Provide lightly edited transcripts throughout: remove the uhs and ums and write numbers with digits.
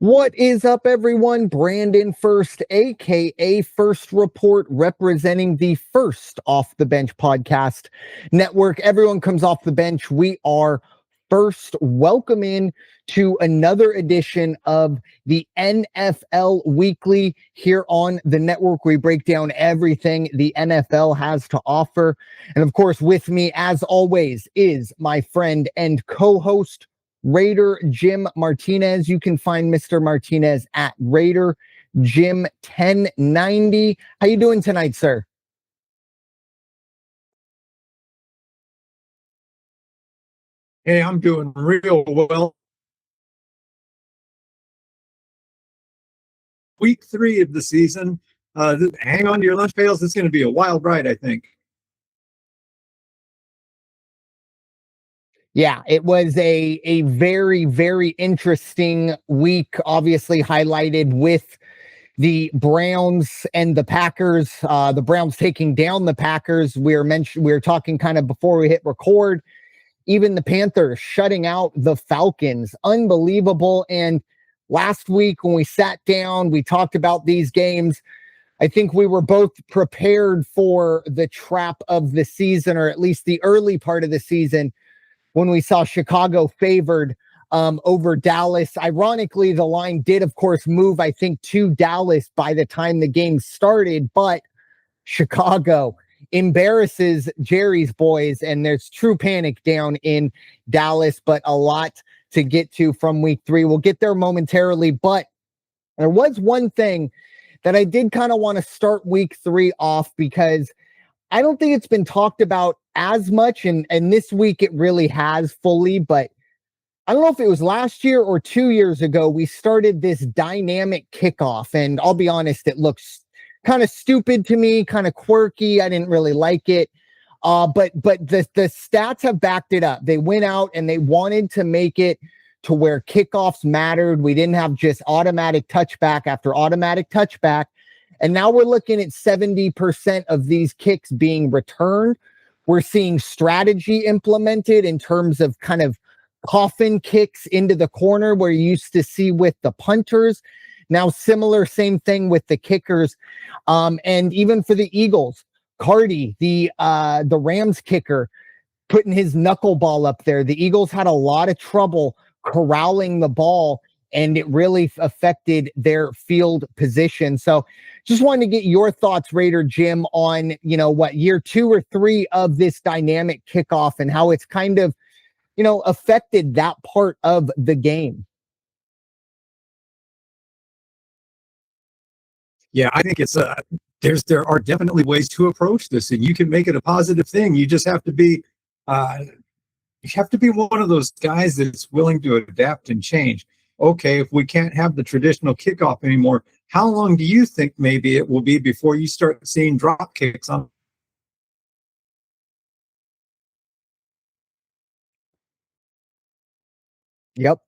What is up, everyone? Brandon Ferst, aka First Report, representing the First Off the Bench podcast network. Everyone comes off the bench. We are First. Welcome in to another edition of the NFL Weekly here on the network. We break down everything the NFL has to offer. And of course, with me, as always, is my friend and co-host, Raider Jim Martinez. You can find Mr. Martinez at Raider Jim 1090. How you doing tonight, sir? Hey, I'm doing real well. Week 3 of the season. Hang on to your lunch pails. It's going to be a wild ride, I think. Yeah, it was a very, very interesting week, obviously highlighted with the Browns and the Packers. The Browns taking down the Packers. We were talking kind of before we hit record. Even the Panthers shutting out the Falcons. Unbelievable. And last week when we sat down, we talked about these games. I think we were both prepared for the trap of the season, or at least the early part of the season, when we saw Chicago favored over Dallas. Ironically, the line did, of course, move, I think, to Dallas by the time the game started, but Chicago embarrasses Jerry's boys, and there's true panic down in Dallas, but a lot to get to from week 3. We'll get there momentarily, but there was one thing that I did kind of want to start week 3 off, because I don't think it's been talked about as much, and this week it really has fully, but I don't know if it was last year or 2 years ago, we started this dynamic kickoff, and I'll be honest, it looks kind of stupid to me, kind of quirky. I didn't really like it. But the stats have backed it up. They went out and they wanted to make it to where kickoffs mattered. We didn't have just automatic touchback after automatic touchback. And now we're looking at 70% of these kicks being returned. We're seeing strategy implemented in terms of kind of coffin kicks into the corner where you used to see with the punters. Now, same thing with the kickers. And even for the Eagles, Cardi, the Rams kicker, putting his knuckleball up there. The Eagles had a lot of trouble corralling the ball, and it really affected their field position. So just wanted to get your thoughts, Raider Jim, on, what, year 2 or 3 of this dynamic kickoff and how it's kind of, affected that part of the game. Yeah, I think it's there are definitely ways to approach this, and you can make it a positive thing. You just have to be one of those guys that's willing to adapt and change. Okay, if we can't have the traditional kickoff anymore, how long do you think maybe it will be before you start seeing drop kicks on? Yep.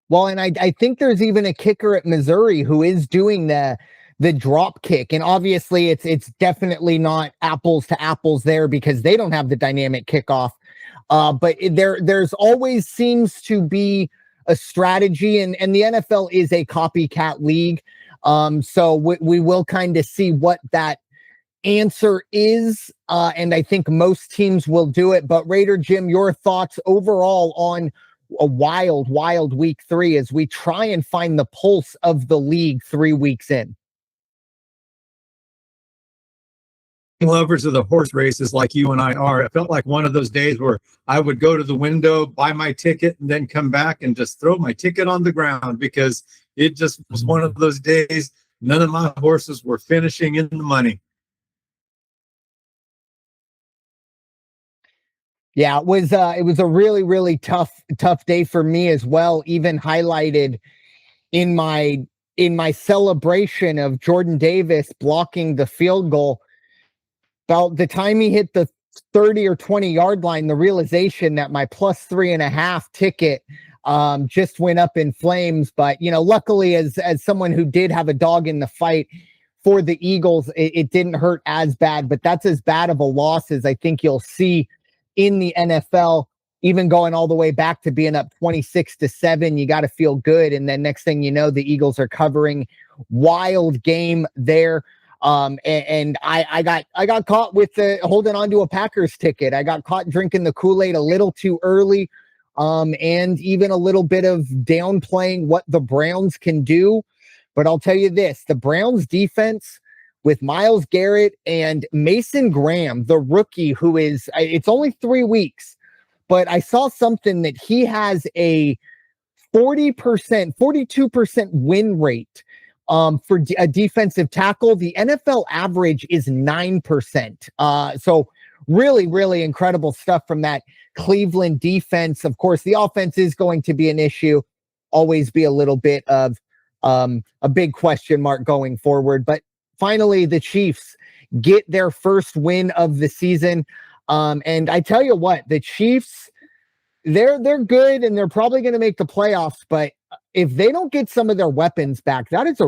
Well, and I think there's even a kicker at Missouri who is doing the drop kick. And obviously it's definitely not apples to apples there because they don't have the dynamic kickoff. But there's always seems to be a strategy, and the NFL is a copycat league. So we will kind of see what that answer is. And I think most teams will do it. But Raider Jim, your thoughts overall on a wild week 3 as we try and find the pulse of the league 3 weeks in. Lovers of the horse races like you and I are, it felt like one of those days where I would go to the window, buy my ticket, and then come back and just throw my ticket on the ground, because it just was one of those days. None of my horses were finishing in the money. Yeah, it was a really, really tough day for me as well, even highlighted in my celebration of Jordan Davis blocking the field goal. About the time he hit the 30 or 20 yard line, the realization that my +3.5 ticket just went up in flames. But, luckily, as someone who did have a dog in the fight for the Eagles, it didn't hurt as bad. But that's as bad of a loss as I think you'll see in the NFL. even going all the way back to being up 26-7, you got to feel good. And then next thing you know, the Eagles are covering. Wild game there. And I got caught with holding on to a Packers ticket. I got caught drinking the Kool-Aid a little too early. And even a little bit of downplaying what the Browns can do. But I'll tell you this, the Browns defense with Myles Garrett and Mason Graham, the rookie who is, it's only 3 weeks, but I saw something that he has a 42% win rate for a defensive tackle. The NFL average is 9%. So really, really incredible stuff from that Cleveland defense. Of course, the offense is going to be an issue, always be a little bit of a big question mark going forward. But finally, the Chiefs get their first win of the season. And I tell you what, the Chiefs, they're good and they're probably going to make the playoffs. But if they don't get some of their weapons back, that is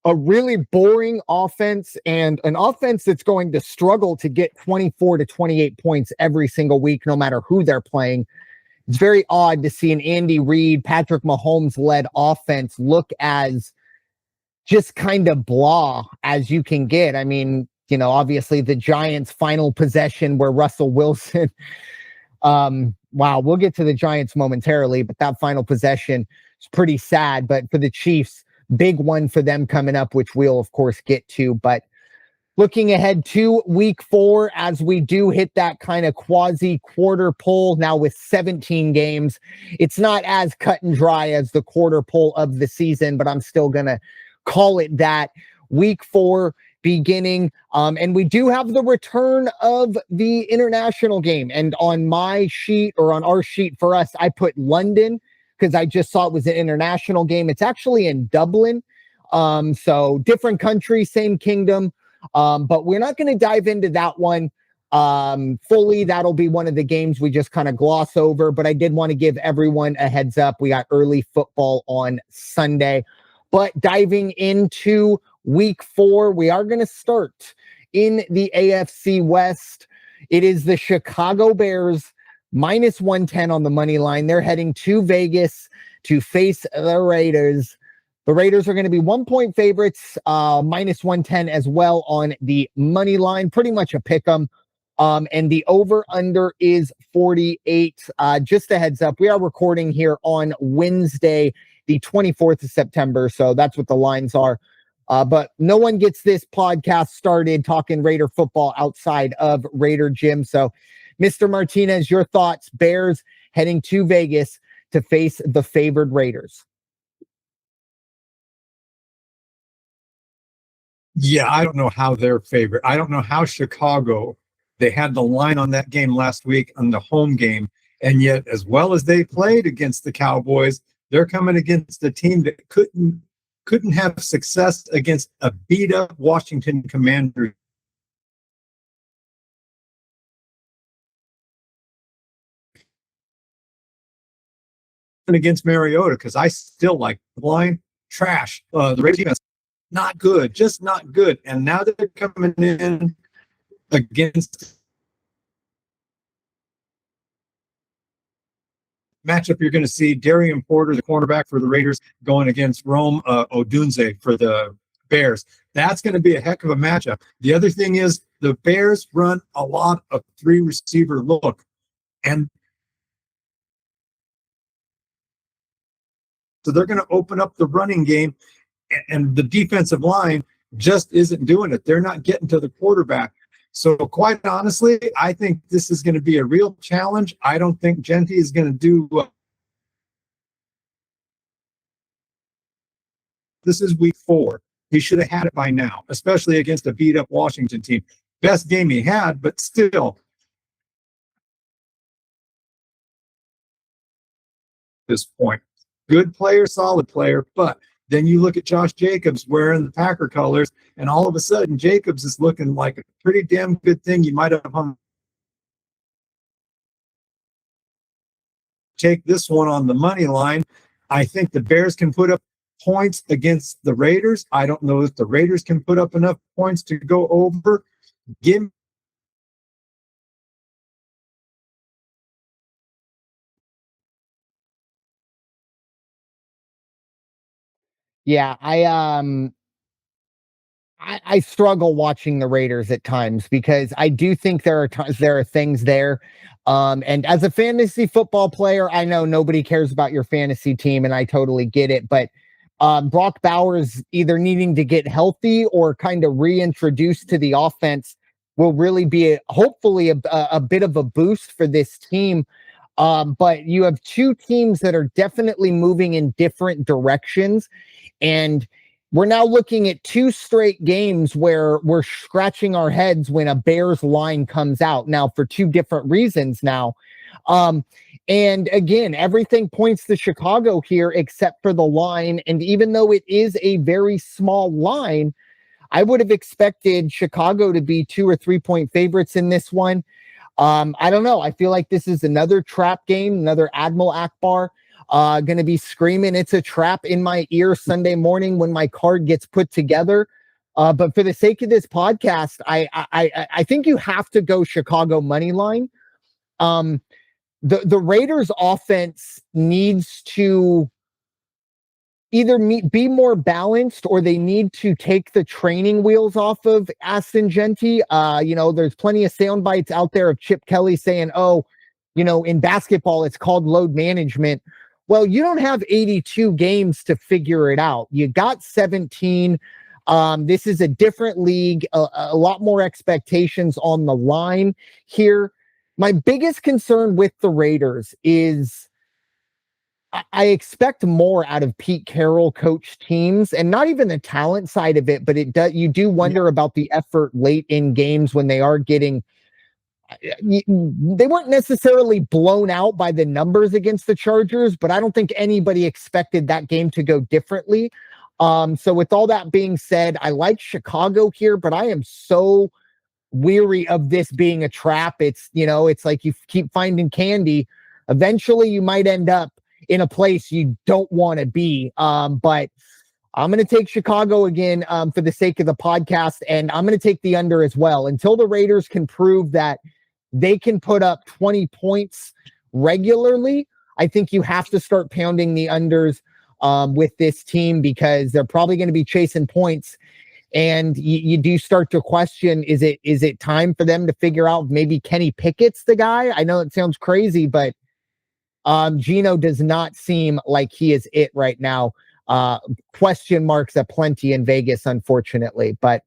a really boring offense, and an offense that's going to struggle to get 24 to 28 points every single week, no matter who they're playing. It's very odd to see an Andy Reid, Patrick Mahomes-led offense look as just kind of blah as you can get. I mean, you know, obviously the Giants' final possession where Russell Wilson, wow, we'll get to the Giants momentarily, but that final possession is pretty sad. But for the Chiefs, big one for them coming up, which we'll, of course, get to. But looking ahead to week 4, as we do hit that kind of quasi quarter pull now with 17 games, it's not as cut and dry as the quarter pull of the season, but I'm still going to call it that. Week 4 beginning. And we do have the return of the international game. And on my sheet, or on our sheet for us, I put London, because I just saw it was an international game. It's actually in Dublin. So different country, same kingdom. But we're not going to dive into that one fully. That'll be one of the games we just kind of gloss over. But I did want to give everyone a heads up. We got early football on Sunday. But diving into week 4, we are going to start in the AFC West. It is the Chicago Bears minus 110 on the money line. They're heading to Vegas to face the Raiders. The Raiders are going to be 1-point favorites, minus 110 as well on the money line. Pretty much a pick 'em. And the over-under is 48. Just a heads up, we are recording here on Wednesday, the 24th of September. So that's what the lines are. But no one gets this podcast started talking Raider football outside of Raider Jim. So Mr. Martinez, your thoughts? Bears heading to Vegas to face the favored Raiders. Yeah, I don't know how they're favorite. I don't know how Chicago, they had the line on that game last week on the home game. And yet, as well as they played against the Cowboys, they're coming against a team that couldn't have success against a beat up Washington Commanders. Against Mariota, because I still like the line trash. The Raiders defense, not good, just not good. And now they're coming in against matchup. You're going to see Darian Porter, the cornerback for the Raiders, going against Rome Odunze for the Bears. That's going to be a heck of a matchup. The other thing is the Bears run a lot of 3-receiver look, and so they're going to open up the running game, and the defensive line just isn't doing it. They're not getting to the quarterback. So quite honestly, I think this is going to be a real challenge. I don't think Genty is going to do this is week 4. He should have had it by now, especially against a beat-up Washington team. Best game he had, but still, this point. Good player, solid player, but then you look at Josh Jacobs wearing the Packer colors, and all of a sudden Jacobs is looking like a pretty damn good thing. You might have hung. Take this one on the money line. I think the Bears can put up points against the Raiders. I don't know if the Raiders can put up enough points to go over. Give Yeah, I struggle watching the Raiders at times because I do think there are times there are things there. And as a fantasy football player, I know nobody cares about your fantasy team, and I totally get it. But Brock Bowers either needing to get healthy or kind of reintroduced to the offense will really be hopefully a bit of a boost for this team. But you have two teams that are definitely moving in different directions. And we're now looking at two straight games where we're scratching our heads when a Bears line comes out now for two different reasons now. And again, everything points to Chicago here except for the line. And even though it is a very small line, I would have expected Chicago to be 2 or 3 point favorites in this one. I don't know. I feel like this is another trap game, another Admiral Akbar going to be screaming it's a trap in my ear Sunday morning when my card gets put together. But for the sake of this podcast, I think you have to go Chicago money line. The Raiders offense needs to either be more balanced, or they need to take the training wheels off of Aston Genty. There's plenty of sound bites out there of Chip Kelly saying, oh, in basketball, it's called load management. Well, you don't have 82 games to figure it out. You got 17. This is a different league, a lot more expectations on the line here. My biggest concern with the Raiders is I expect more out of Pete Carroll coach teams, and not even the talent side of it, but you do wonder about the effort late in games when they are getting. They weren't necessarily blown out by the numbers against the Chargers, but I don't think anybody expected that game to go differently. So with all that being said, I like Chicago here, but I am so weary of this being a trap. It's like you keep finding candy. Eventually you might end up in a place you don't want to be. But I'm going to take Chicago again for the sake of the podcast, and I'm going to take the under as well until the Raiders can prove that they can put up 20 points regularly. I think you have to start pounding the unders with this team because they're probably going to be chasing points. And you do start to question, is it time for them to figure out maybe Kenny Pickett's the guy? I know it sounds crazy, but Geno does not seem like he is it right now. Question marks aplenty in Vegas, unfortunately. But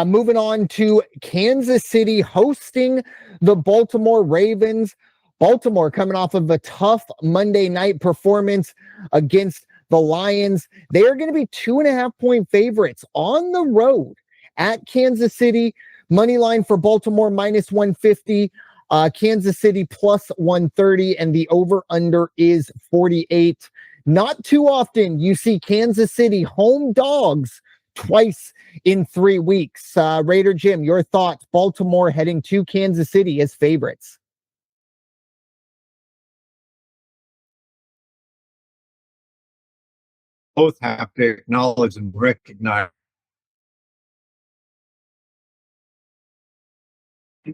moving on to Kansas City hosting the Baltimore Ravens. Baltimore coming off of a tough Monday night performance against the Lions. They are going to be 2.5 point favorites on the road at Kansas City. Money line for Baltimore -150. Kansas City +130, and the over-under is 48. Not too often you see Kansas City home dogs twice in 3 weeks. Raider Jim, your thoughts? Baltimore heading to Kansas City as favorites. Both have to acknowledge and recognize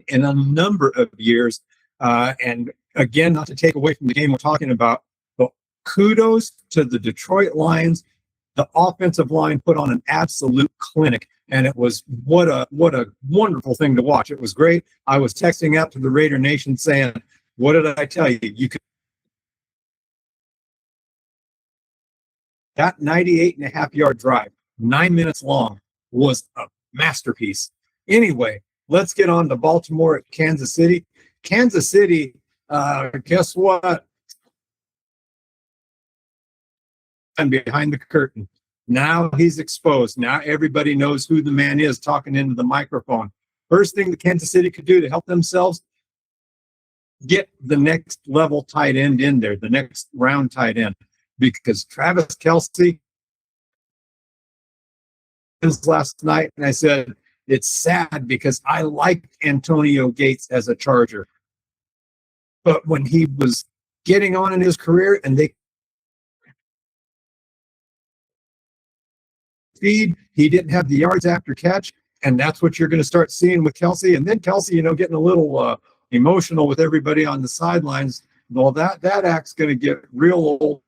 in a number of years. And again, not to take away from the game we're talking about, but kudos to the Detroit Lions. The offensive line put on an absolute clinic, and it was what a wonderful thing to watch. It was great. I was texting out to the Raider Nation saying, what did I tell you? You could. That 98.5-yard drive, 9 minutes long, was a masterpiece. Anyway, let's get on to Baltimore at Kansas City. Kansas City, guess what? And behind the curtain. Now he's exposed. Now everybody knows who the man is talking into the microphone. First thing the Kansas City could do to help themselves, get the next level tight end in there, the next round tight end. Because Travis Kelce last night, and I said, it's sad because I liked Antonio Gates as a Charger. But when he was getting on in his career and they feed, he didn't have the yards after catch, and that's what you're going to start seeing with Kelce. And then Kelce, getting a little emotional with everybody on the sidelines. Well, that act's going to get real old.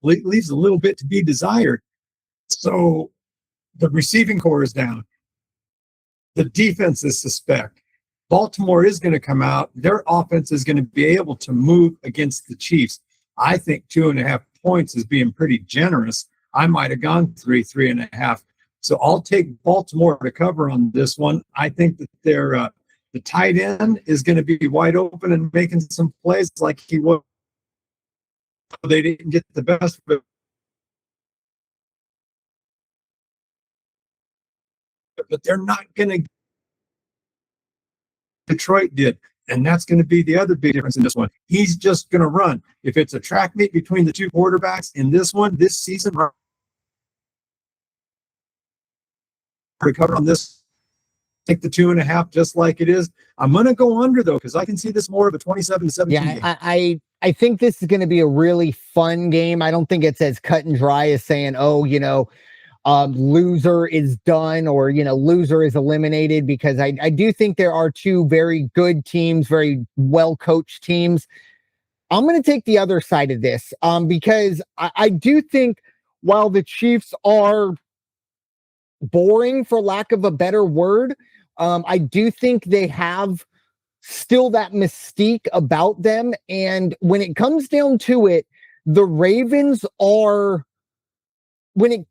leaves a little bit to be desired. So the receiving core is down. The defense is suspect. Baltimore is going to come out. Their offense is going to be able to move against the Chiefs. I think 2.5 points is being pretty generous. I might have gone 3.5. So I'll take Baltimore to cover on this one. I think that the tight end is going to be wide open and making some plays like he was. They didn't get the best of it, but they're not going to. Detroit did. And that's going to be the other big difference in this one. He's just going to run. If it's a track meet between the two quarterbacks in this one, this season, recover on this, take the 2.5 just like it is. I'm going to go under, though, because I can see this more of a 27-17 game. I think this is going to be a really fun game. I don't think it's as cut and dry as saying, loser is done or, loser is eliminated, because I do think there are two very good teams, very well-coached teams. I'm going to take the other side of this because I do think while the Chiefs are boring, for lack of a better word, I do think they have still that mystique about them. And when it comes down to it, the Ravens are... When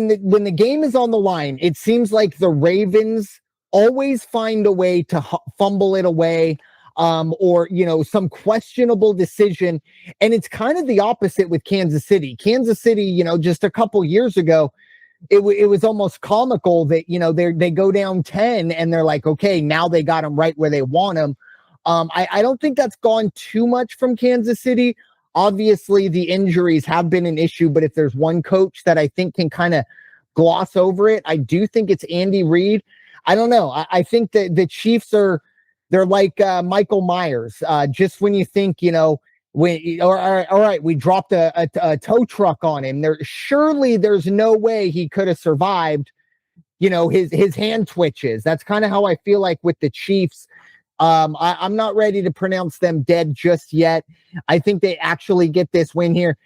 the game is on the line, it seems like the Ravens always find a way to fumble it away, or some questionable decision. And it's kind of the opposite with Kansas City. Kansas City, just a couple years ago, it was almost comical that they go down 10 and they're like, okay, now they got them right where they want them. I don't think that's gone too much from Kansas City. Obviously, the injuries have been an issue, but if there's one coach that I think can kind of gloss over it, I do think it's Andy Reid. I don't know. I think that the Chiefs they're like Michael Myers. Just when you think, all right, we dropped a tow truck on him. Surely there's no way he could have survived, his hand twitches. That's kind of how I feel like with the Chiefs. I'm not ready to pronounce them dead just yet. I think they actually get this win here.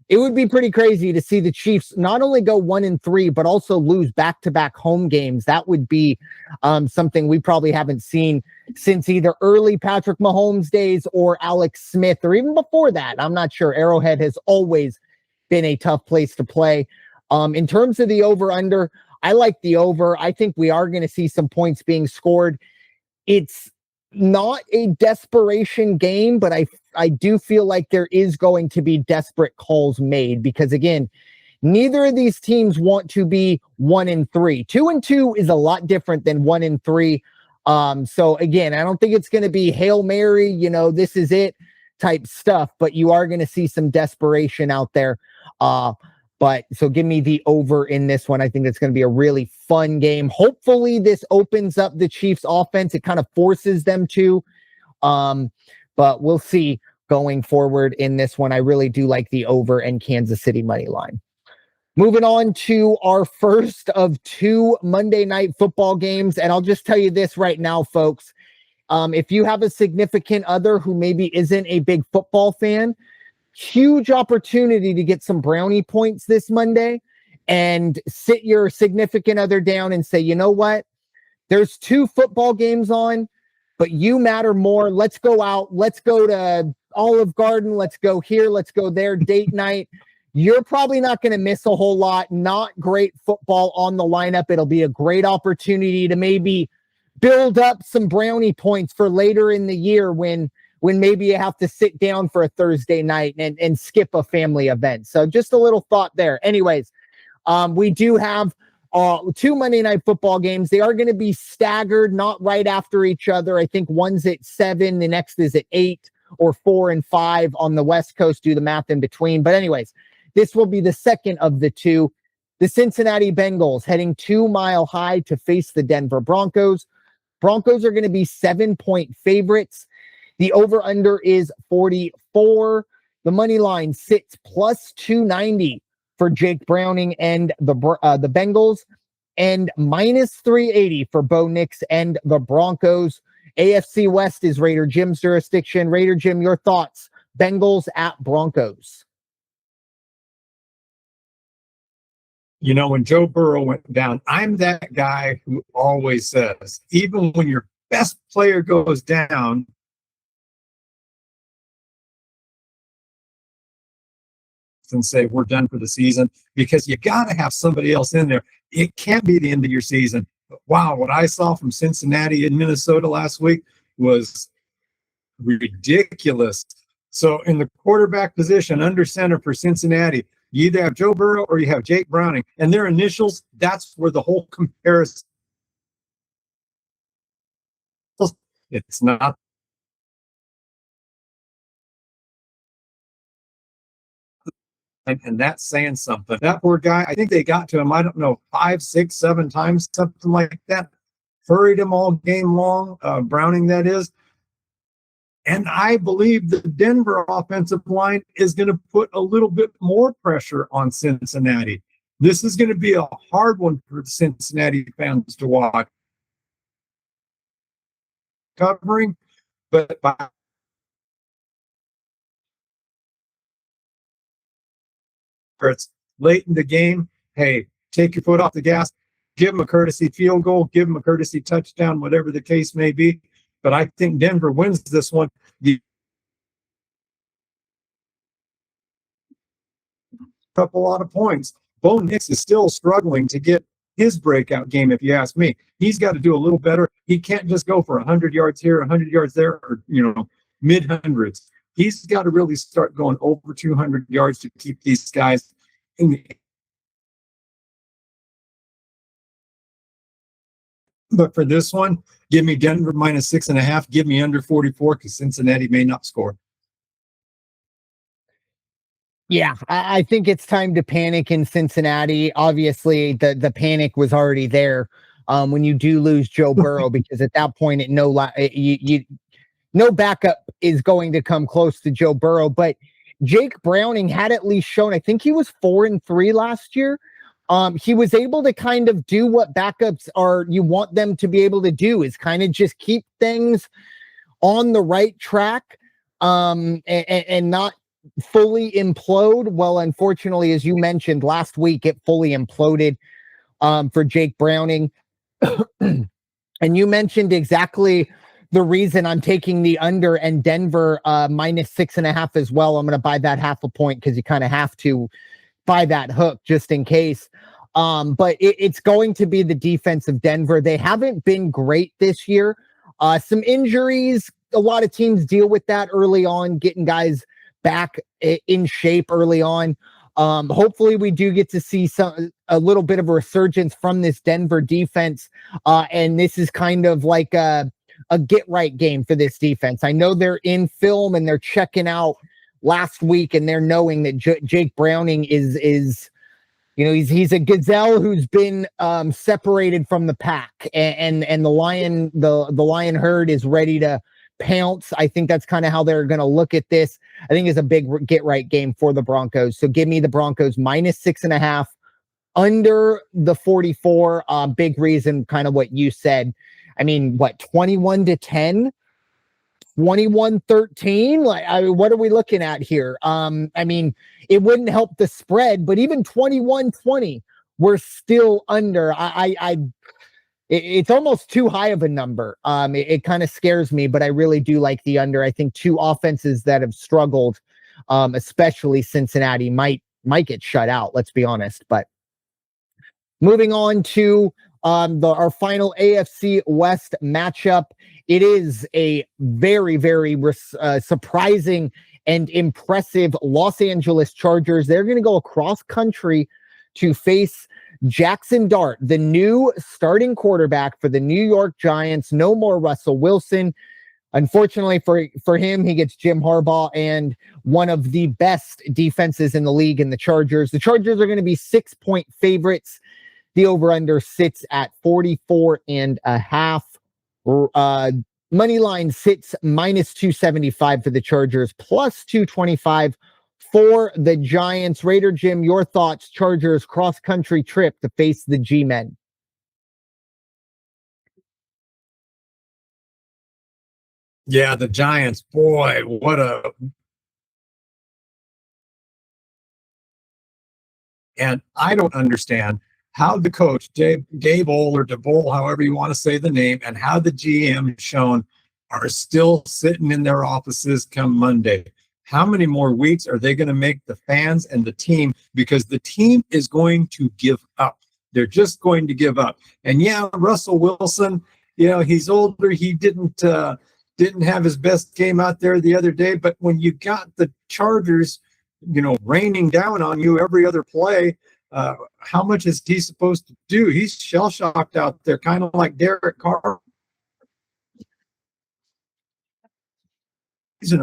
It would be pretty crazy to see the Chiefs not only go 1-3, but also lose back-to-back home games. That would be something we probably haven't seen since either early Patrick Mahomes days or Alex Smith, or even before that. I'm not sure. Arrowhead has always been a tough place to play. In terms of the over-under, I like the over. I think we are going to see some points being scored. It's not a desperation game, but I do feel like there is going to be desperate calls made because, again, neither of these teams want to be 1-3. 2-2 is a lot different than 1-3. So again, I don't think it's going to be Hail Mary, this is it type stuff, but you are going to see some desperation out there. But so give me the over in this one. I think it's going to be a really fun game. Hopefully this opens up the Chiefs offense. It kind of forces them to, but we'll see going forward in this one. I really do like the over and Kansas City money line. Moving on to our first of two Monday Night Football games. And I'll just tell you this right now, folks. If you have a significant other who maybe isn't a big football fan, huge opportunity to get some brownie points this Monday and sit your significant other down and say, you know what? There's two football games on, but you matter more. Let's go out. Let's go to Olive Garden. Let's go here. Let's go there. Date night. You're probably not going to miss a whole lot. Not great football on the lineup. It'll be a great opportunity to maybe build up some brownie points for later in the year when maybe you have to sit down for a Thursday night and skip a family event. So just a little thought there. Anyways, we do have two Monday Night Football games. They are going to be staggered, not right after each other. I think one's at 7, the next is at 8 or 4 and 5 on the West Coast. Do the math in between. But anyways, this will be the second of the two. The Cincinnati Bengals heading to Mile High to face the Denver Broncos. Broncos are going to be 7-point favorites. The over-under is 44. The money line sits plus 290 for Jake Browning and the Bengals, and minus 380 for Bo Nix and the Broncos. AFC West is Raider Jim's jurisdiction. Raider Jim, your thoughts? Bengals at Broncos. When Joe Burrow went down, I'm that guy who always says, even when your best player goes down, and say we're done for the season, because you got to have somebody else in there. It can't be the end of your season. But wow, what I saw from Cincinnati and Minnesota last week was ridiculous. So in the quarterback position under center for Cincinnati, you either have Joe Burrow or you have Jake Browning, and their initials, that's where the whole comparison. It's not. And that's saying something. That poor guy, I think they got to him, I don't know, 5, 6, 7 times, something like that. Hurried him all game long, Browning, that is. And I believe the Denver offensive line is going to put a little bit more pressure on Cincinnati. This is going to be a hard one for the Cincinnati fans to watch. Covering, but by it's late in the game, hey, take your foot off the gas, give them a courtesy field goal, give them a courtesy touchdown, whatever the case may be. But I think Denver wins this one. Up a lot of points. Bo Nix is still struggling to get his breakout game, if you ask me. He's got to do a little better. He can't just go for 100 yards here, 100 yards there, or, mid hundreds. He's got to really start going over 200 yards to keep these guys in the. But for this one, give me Denver minus 6.5. Give me under 44 because Cincinnati may not score. Yeah, I think it's time to panic in Cincinnati. Obviously, the panic was already there when you do lose Joe Burrow, because at that point, no backup is going to come close to Joe Burrow. But Jake Browning had at least shown, I think he was 4-3 last year. He was able to kind of do what backups are, you want them to be able to do, is kind of just keep things on the right track and not fully implode. Well, unfortunately, as you mentioned last week, it fully imploded for Jake Browning. And you mentioned exactly the reason I'm taking the under and Denver minus 6.5 as well. I'm going to buy that half a point because you kind of have to buy that hook just in case. But it's going to be the defense of Denver. They haven't been great this year. Some injuries, a lot of teams deal with that early on, getting guys back in shape early on. Hopefully we do get to see a little bit of a resurgence from this Denver defense. And this is kind of like a get right game for this defense. I know they're in film and they're checking out last week and they're knowing that Jake Browning is he's a gazelle who's been separated from the pack, and the lion herd is ready to pounce. I think that's kind of how they're going to look at this. I think it's a big get right game for the Broncos. So give me the Broncos minus 6.5 under the 44. Big reason, kind of what you said. I mean, 21-10, 21-13. What are we looking at here? It wouldn't help the spread, but even 21-20, we're still under. It's almost too high of a number. It kind of scares me, but I really do like the under. I think two offenses that have struggled, especially Cincinnati, might get shut out. Let's be honest. But moving on to our final AFC West matchup, it is a very, very surprising and impressive Los Angeles Chargers. They're going to go across country to face Jackson Dart, the new starting quarterback for the New York Giants. No more Russell Wilson. Unfortunately for him, he gets Jim Harbaugh and one of the best defenses in the league in the Chargers. The Chargers are going to be 6-point favorites. The over-under sits at 44.5. Money line sits minus 275 for the Chargers, plus 225 for the Giants. Raider Jim, your thoughts? Chargers cross-country trip to face the G-Men. Yeah, the Giants, boy, what a And I don't understand how the coach, Dable or DeBole, however you want to say the name, and how the GM Sean are still sitting in their offices come Monday. How many more weeks are they going to make the fans and the team? Because the team is going to give up. They're just going to give up. And yeah, Russell Wilson, he's older. He didn't have his best game out there the other day. But when you got the Chargers, raining down on you every other play, how much is he supposed to do? He's shell-shocked out there, kind of like Derek Carr or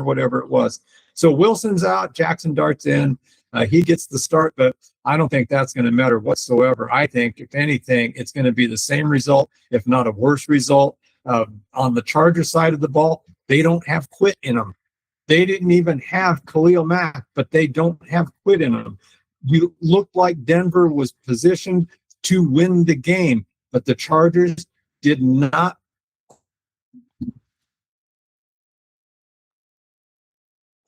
whatever it was. So Wilson's out, Jackson Dart's in. He gets the start, but I don't think that's going to matter whatsoever. I think, if anything, it's going to be the same result, if not a worse result. On the Charger side of the ball, they don't have quit in them. They didn't even have Khalil Mack, but they don't have quit in them. You look like Denver was positioned to win the game, but the Chargers did not.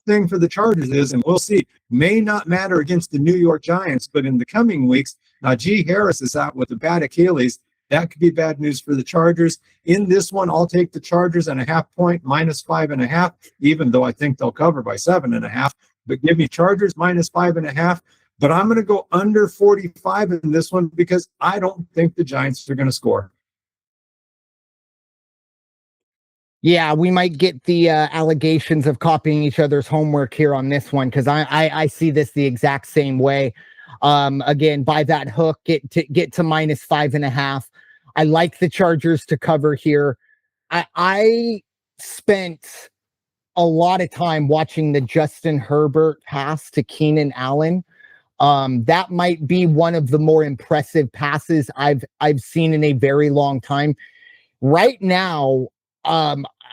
Thing for the Chargers is, and we'll see, may not matter against the New York Giants, but in the coming weeks, Najee Harris is out with a bad Achilles. That could be bad news for the Chargers. In this one, I'll take the Chargers and a half point, -5.5, even though I think they'll cover by 7.5. But give me Chargers -5.5. But I'm going to go under 45 in this one because I don't think the Giants are going to score. Yeah, we might get the allegations of copying each other's homework here on this one, because I see this the exact same way. Again, by that hook, get to -5.5. I like the Chargers to cover here. I spent a lot of time watching the Justin Herbert pass to Keenan Allen. That might be one of the more impressive passes I've seen in a very long time. Right now,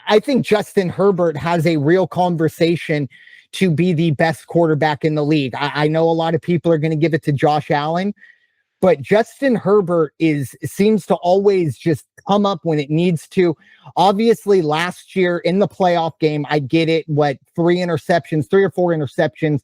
I think Justin Herbert has a real conversation to be the best quarterback in the league. I know a lot of people are going to give it to Josh Allen, but Justin Herbert seems to always just come up when it needs to. Obviously, last year in the playoff game, I get it. 3 or 4 interceptions.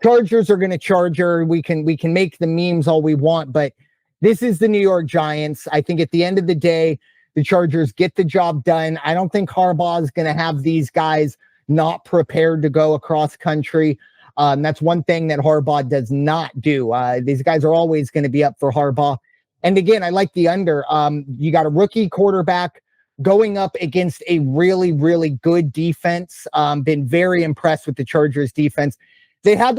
Chargers are going to Charger. We can make the memes all we want, but this is the New York Giants. I think at the end of the day, the Chargers get the job done. I don't think Harbaugh is going to have these guys not prepared to go across country. That's one thing that Harbaugh does not do. These guys are always going to be up for Harbaugh. And again, I like the under. You got a rookie quarterback going up against a really, really good defense. Been very impressed with the Chargers defense. They had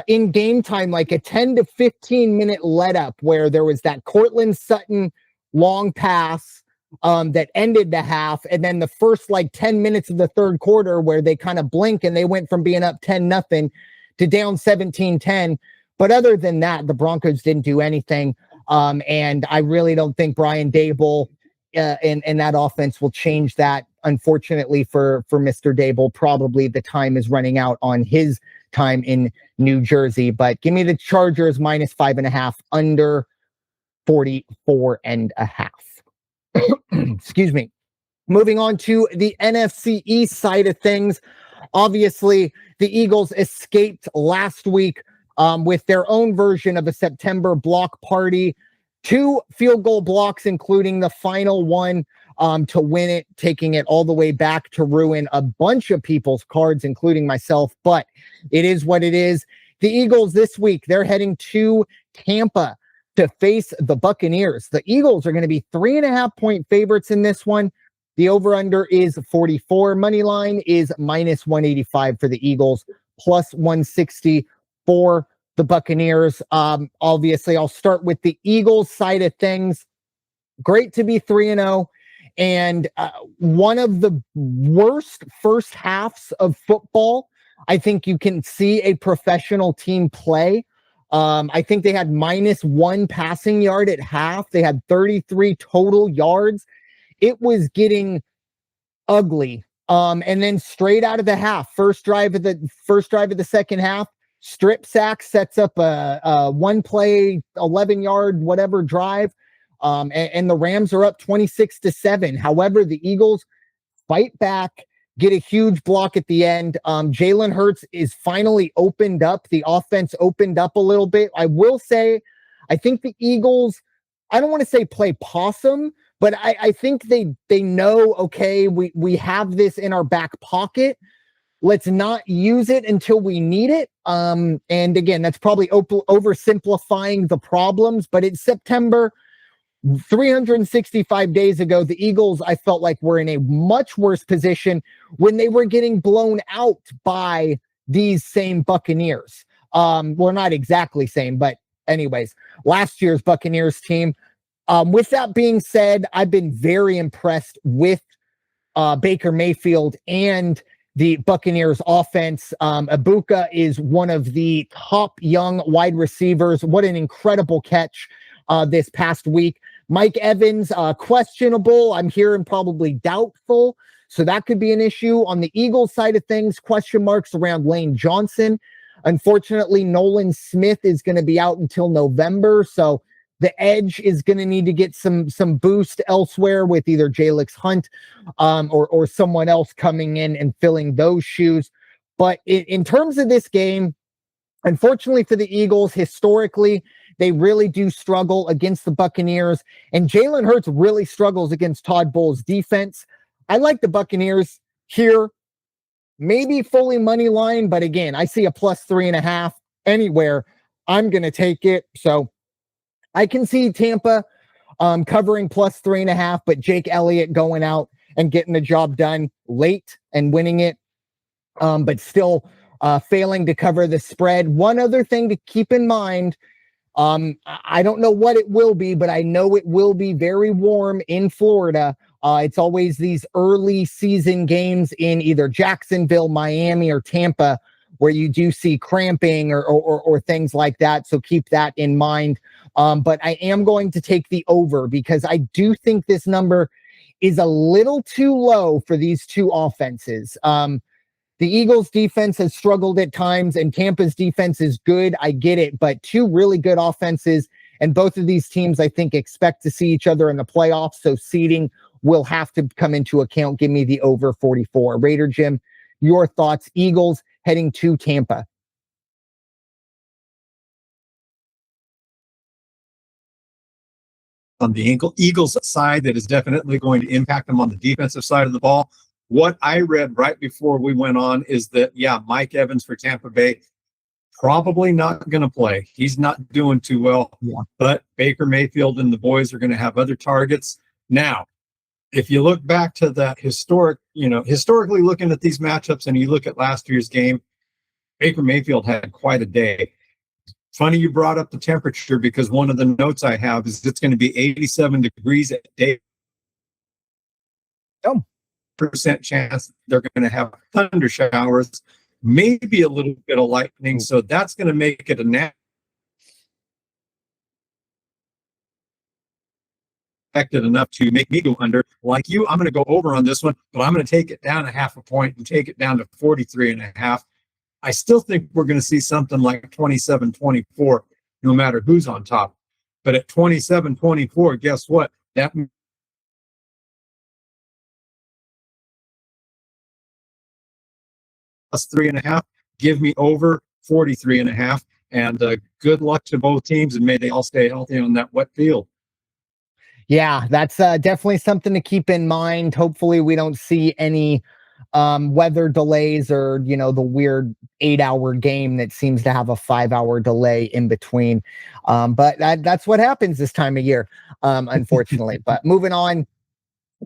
in game time, like a 10 to 15 minute let up where there was that Cortland Sutton long pass that ended the half, and then the first 10 minutes of the third quarter where they kind of blink and they went from being up 10-0 to down 17-10. But other than that, the Broncos didn't do anything, and I really don't think Brian Dable and that offense will change that. Unfortunately for Mr. Dable, probably the time is running out on his time in New Jersey. But give me the Chargers -5.5, under 44.5. Excuse me. Moving on to the NFC East side of things. Obviously, the Eagles escaped last week with their own version of a September block party. 2 field goal blocks, including the final one to win it, taking it all the way back to ruin a bunch of people's cards, including myself. But it is what it is. The Eagles this week, they're heading to Tampa to face the Buccaneers. The Eagles are going to be 3.5-point favorites in this one. The over-under is 44. Money line is -185 for the Eagles, +160 for the Buccaneers. Obviously, I'll start with the Eagles side of things. Great to be 3-0. And one of the worst first halves of football I think you can see a professional team play. I think they had -1 passing yard at half. They had 33 total yards. It was getting ugly. And then straight out of the half, first drive of the second half, strip sack sets up a one play, 11-yard, whatever drive. And the Rams are up 26-7. However, the Eagles fight back. get a huge block at the end. Jalen Hurts is finally opened up. The offense opened up a little bit. I will say, I think the Eagles, I don't want to say play possum, but I think they know, okay, we have this in our back pocket. Let's not use it until we need it. And again, that's probably oversimplifying the problems, but it's September. 365 days ago, the Eagles, I felt like, were in a much worse position when they were getting blown out by these same Buccaneers. Well, not exactly same, but anyways, last year's Buccaneers team. With that being said, I've been very impressed with Baker Mayfield and the Buccaneers offense. Ibuka is one of the top young wide receivers. What an incredible catch this past week. Mike Evans, questionable. I'm hearing probably doubtful. So that could be an issue. On the Eagles side of things, question marks around Lane Johnson. Unfortunately, Nolan Smith is going to be out until November. So the edge is going to need to get some boost elsewhere with either Jalix Hunt or someone else coming in and filling those shoes. But in terms of this game, unfortunately for the Eagles, historically, they really do struggle against the Buccaneers. And Jalen Hurts really struggles against Todd Bowles' defense. I like the Buccaneers here. Maybe fully money line, but again, I see a plus 3.5 anywhere. I'm going to take it. So I can see Tampa covering plus 3.5, but Jake Elliott going out and getting the job done late and winning it, but still failing to cover the spread. One other thing to keep in mind, I don't know what it will be, but I know it will be very warm in Florida. It's always these early season games in either Jacksonville, Miami, or Tampa where you do see cramping or things like that. So keep that in mind. But I am going to take the over because I do think this number is a little too low for these two offenses. The Eagles defense has struggled at times and Tampa's defense is good. I get it, but two really good offenses, and both of these teams, I think, expect to see each other in the playoffs. So seeding will have to come into account. Give me the over 44. Raider Jim, your thoughts? Eagles heading to Tampa. On the Eagles side, that is definitely going to impact them on the defensive side of the ball. What I read right before we went on is that, Mike Evans for Tampa Bay, probably not going to play. He's not doing too well, but Baker Mayfield and the boys are going to have other targets. Now, if you look back to that historically looking at these matchups and you look at last year's game, Baker Mayfield had quite a day. Funny you brought up the temperature because one of the notes I have is it's going to be 87 degrees at day. Percent chance they're going to have thunder showers, maybe a little bit of lightning. So that's going to make it a affected enough to make me go under. Like you, I'm going to go over on this one, but I'm going to take it down 0.5 point and take it down to 43.5. I still think we're going to see something like 27-24, no matter who's on top. But at 27-24, guess what? That plus 3.5, give me over 43.5. And good luck to both teams, and may they all stay healthy on that wet field. Yeah, that's definitely something to keep in mind. Hopefully we don't see any weather delays or, the weird 8-hour game that seems to have a 5-hour delay in between. But that's what happens this time of year, unfortunately. But moving on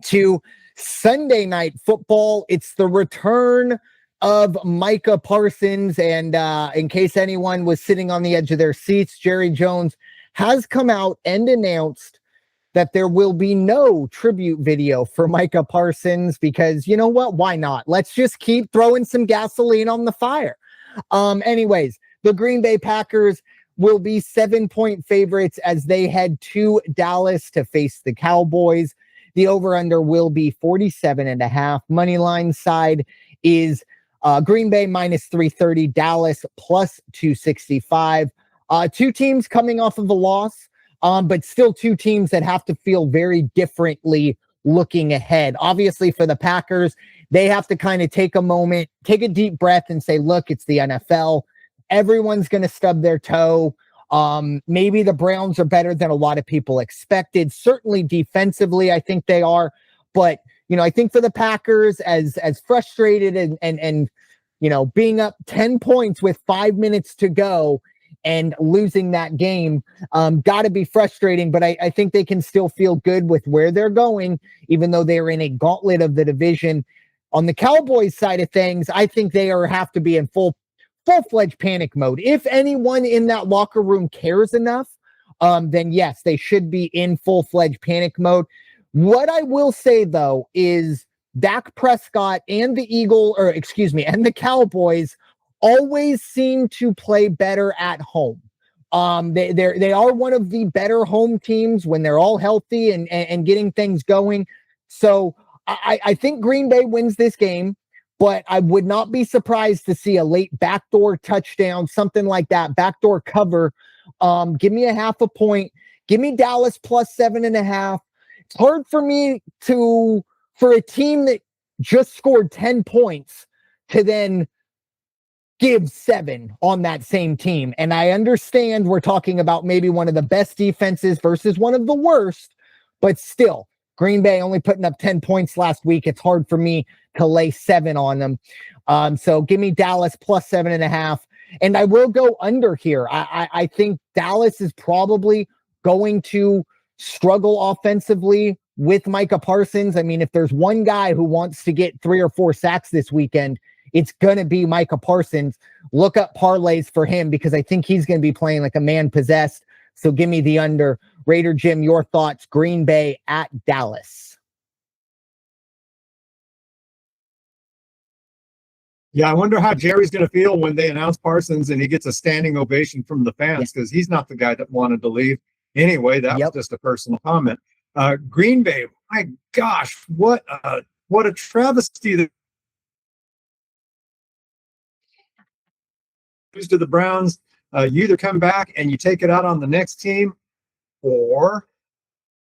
to Sunday night football, it's the return of Micah Parsons. And in case anyone was sitting on the edge of their seats, Jerry Jones has come out and announced that there will be no tribute video for Micah Parsons because, you know what? Why not? Let's just keep throwing some gasoline on the fire. Anyways, the Green Bay Packers will be 7-point favorites as they head to Dallas to face the Cowboys. The over-under will be 47.5. Money line side is Green Bay minus 330, Dallas plus 265. Two teams coming off of a loss. But still two teams that have to feel very differently looking ahead. Obviously, for the Packers, they have to kind of take a moment, take a deep breath and say, look, it's the NFL. Everyone's going to stub their toe. Maybe the Browns are better than a lot of people expected. Certainly defensively, I think they are. But, I think for the Packers, as frustrated and being up 10 points with 5 minutes to go and losing that game, got to be frustrating. But I think they can still feel good with where they're going, even though they're in a gauntlet of the division. On the Cowboys side of things, I think they have to be in full-fledged panic mode. If anyone in that locker room cares enough, then yes, they should be in full-fledged panic mode. What I will say, though, is Dak Prescott and the Cowboys always seem to play better at home. They are one of the better home teams when they're all healthy and getting things going. So I think Green Bay wins this game, but I would not be surprised to see a late backdoor touchdown, something like that, backdoor cover. Give me a half a point. Give me Dallas plus 7.5. It's hard for me for a team that just scored 10 points to then give 7 on that same team. And I understand we're talking about maybe one of the best defenses versus one of the worst, but still, Green Bay only putting up 10 points last week. It's hard for me to lay 7 on them. So give me Dallas plus 7.5. And I will go under here. I think Dallas is probably going to struggle offensively with Micah Parsons. I mean, if there's one guy who wants to get 3 or 4 sacks this weekend, it's going to be Micah Parsons. Look up parlays for him because I think he's going to be playing like a man possessed. So give me the under. Raider Jim, your thoughts, Green Bay at Dallas. Yeah, I wonder how Jerry's going to feel when they announce Parsons and he gets a standing ovation from the fans because he's not the guy that wanted to leave. Anyway, that was just a personal comment. Green Bay, my gosh, what a travesty that to the Browns. You either come back and you take it out on the next team, or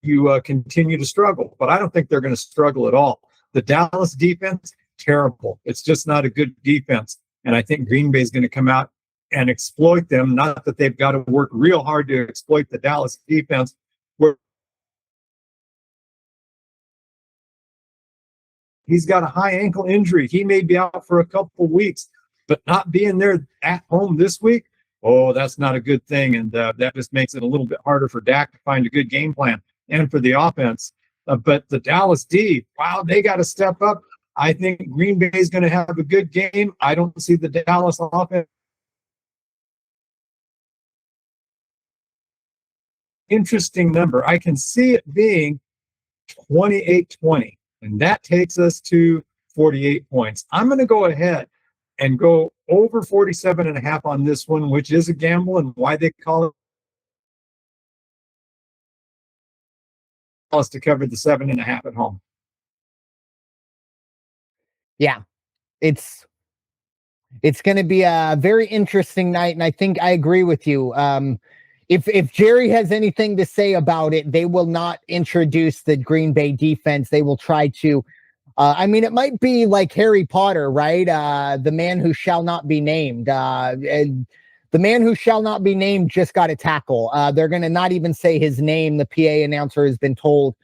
you continue to struggle. But I don't think they're going to struggle at all. The Dallas defense, terrible. It's just not a good defense. And I think Green Bay is going to come out and exploit them. Not that they've got to work real hard to exploit the Dallas defense. He's got a high ankle injury. He may be out for a couple of weeks, but not being there at home this week, that's not a good thing. And that just makes it a little bit harder for Dak to find a good game plan and for the offense. But the Dallas D, wow, they got to step up. I think Green Bay is going to have a good game. I don't see the Dallas offense. Interesting number. I can see it being 28-20, and that takes us to 48 points. I'm going to go ahead and go over 47.5 on this one, which is a gamble, and why they call it us to cover the 7.5 at home. Yeah, it's going to be a very interesting night, and I think I agree with you. If Jerry has anything to say about it, they will not introduce the Green Bay defense. They will try to. It might be like Harry Potter, right? The man who shall not be named. The man who shall not be named just got a tackle. They're going to not even say his name. The PA announcer has been told,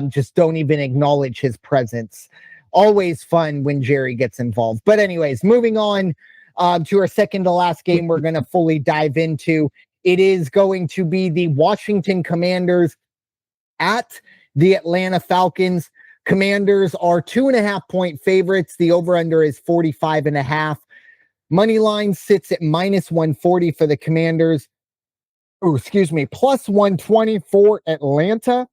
just don't even acknowledge his presence. Always fun when Jerry gets involved. But anyways, moving on to our second to last game we're going to fully dive into. It is going to be the Washington Commanders at the Atlanta Falcons. Commanders are 2.5-point favorites. The over-under is 45.5. Money line sits at minus 140 for the Commanders. Plus 120 for Atlanta.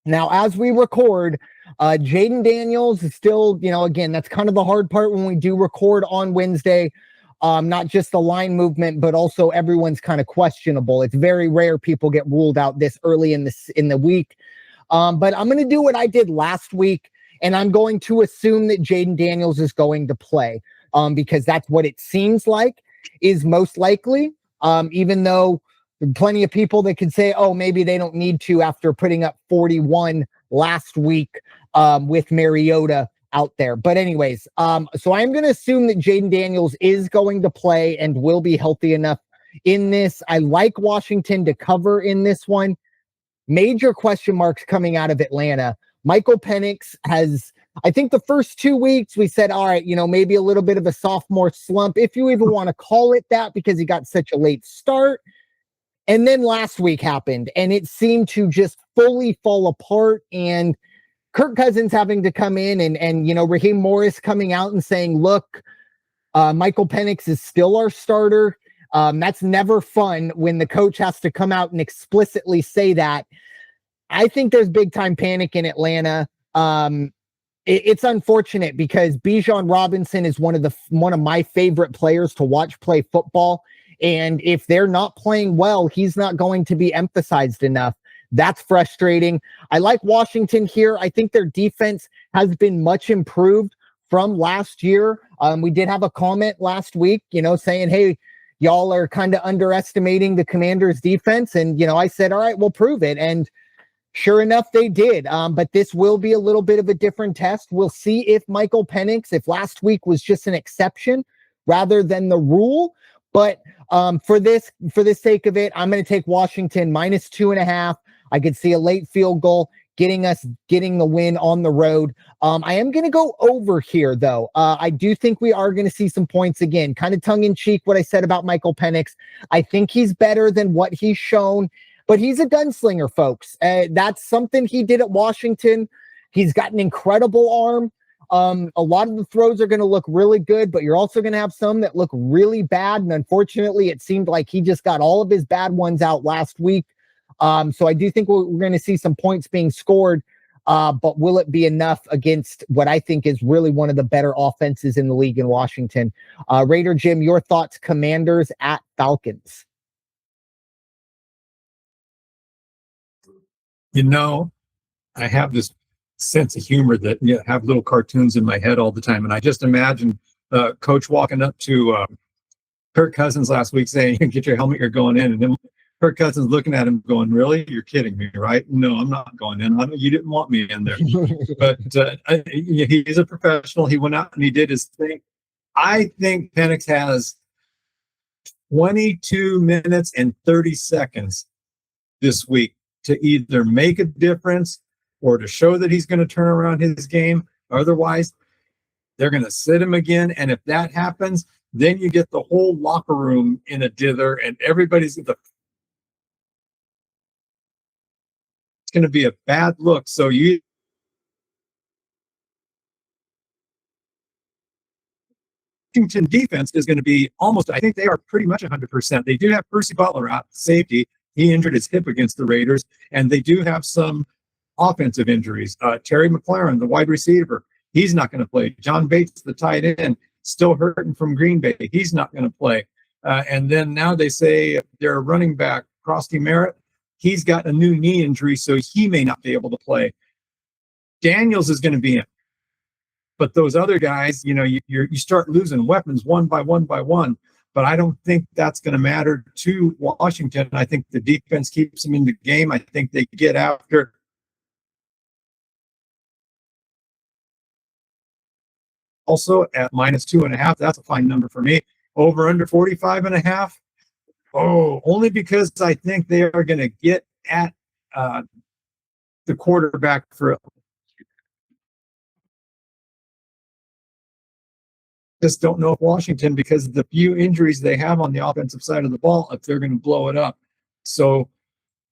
Now, as we record, Jaden Daniels is still, again, that's kind of the hard part when we do record on Wednesday. Not just the line movement, but also everyone's kind of questionable. It's very rare people get ruled out this early in the week. But I'm going to do what I did last week, and I'm going to assume that Jaden Daniels is going to play because that's what it seems like is most likely, even though plenty of people that could say, maybe they don't need to after putting up 41 last week with Mariota out there. But anyways, so I'm going to assume that Jaden Daniels is going to play and will be healthy enough in this. I like Washington to cover in this one. Major question marks coming out of Atlanta. Michael Penix has, I think the first 2 weeks we said, all right, maybe a little bit of a sophomore slump, if you even want to call it that, because he got such a late start. And then last week happened and it seemed to just fully fall apart, and Kirk Cousins having to come in and Raheem Morris coming out and saying, look, Michael Penix is still our starter. That's never fun when the coach has to come out and explicitly say that. I think there's big time panic in Atlanta. It's unfortunate because Bijan Robinson is one of my favorite players to watch play football. And if they're not playing well, he's not going to be emphasized enough. That's frustrating. I like Washington here. I think their defense has been much improved from last year. We did have a comment last week, saying, hey, y'all are kind of underestimating the Commanders' defense. And, I said, all right, we'll prove it. And sure enough, they did. But this will be a little bit of a different test. We'll see if Michael Penix, if last week was just an exception rather than the rule. But for the sake of it, I'm going to take Washington -2.5. I could see a late field goal getting the win on the road. I am going to go over here, though. I do think we are going to see some points again, kind of tongue in cheek what I said about Michael Penix. I think he's better than what he's shown, but he's a gunslinger, folks. That's something he did at Washington. He's got an incredible arm. A lot of the throws are going to look really good, but you're also going to have some that look really bad. And unfortunately, it seemed like he just got all of his bad ones out last week. So I do think we're going to see some points being scored, but will it be enough against what I think is really one of the better offenses in the league in Washington? Raider Jim, your thoughts, Commanders at Falcons. I have this sense of humor that have little cartoons in my head all the time. And I just imagine coach walking up to Kirk Cousins last week saying, get your helmet, you're going in. And then Kirk Cousins looking at him going, really? You're kidding me, right? No, I'm not going in. You didn't want me in there. But he's a professional. He went out and he did his thing. I think Penix has 22 minutes and 30 seconds this week to either make a difference or to show that he's going to turn around his game. Otherwise, they're going to sit him again. And if that happens, then you get the whole locker room in a dither and everybody's it's going to be a bad look. So Washington defense is going to be almost, I think they are pretty much 100%. They do have Percy Butler out, safety. He injured his hip against the Raiders, and they do have some offensive injuries. Terry McLaurin, the wide receiver, he's not going to play. John Bates, the tight end, still hurting from Green Bay. He's not going to play. And then now they say their running back, Frosty Merritt, he's got a new knee injury, so he may not be able to play. Daniels is going to be in. But those other guys, you start losing weapons one by one by one. But I don't think that's going to matter to Washington. I think the defense keeps them in the game. I think they get after. Also at -2.5, that's a fine number for me. Over under 45.5. Oh, only because I think they are going to get at the quarterback for. Just don't know if Washington, because of the few injuries they have on the offensive side of the ball, if they're going to blow it up. So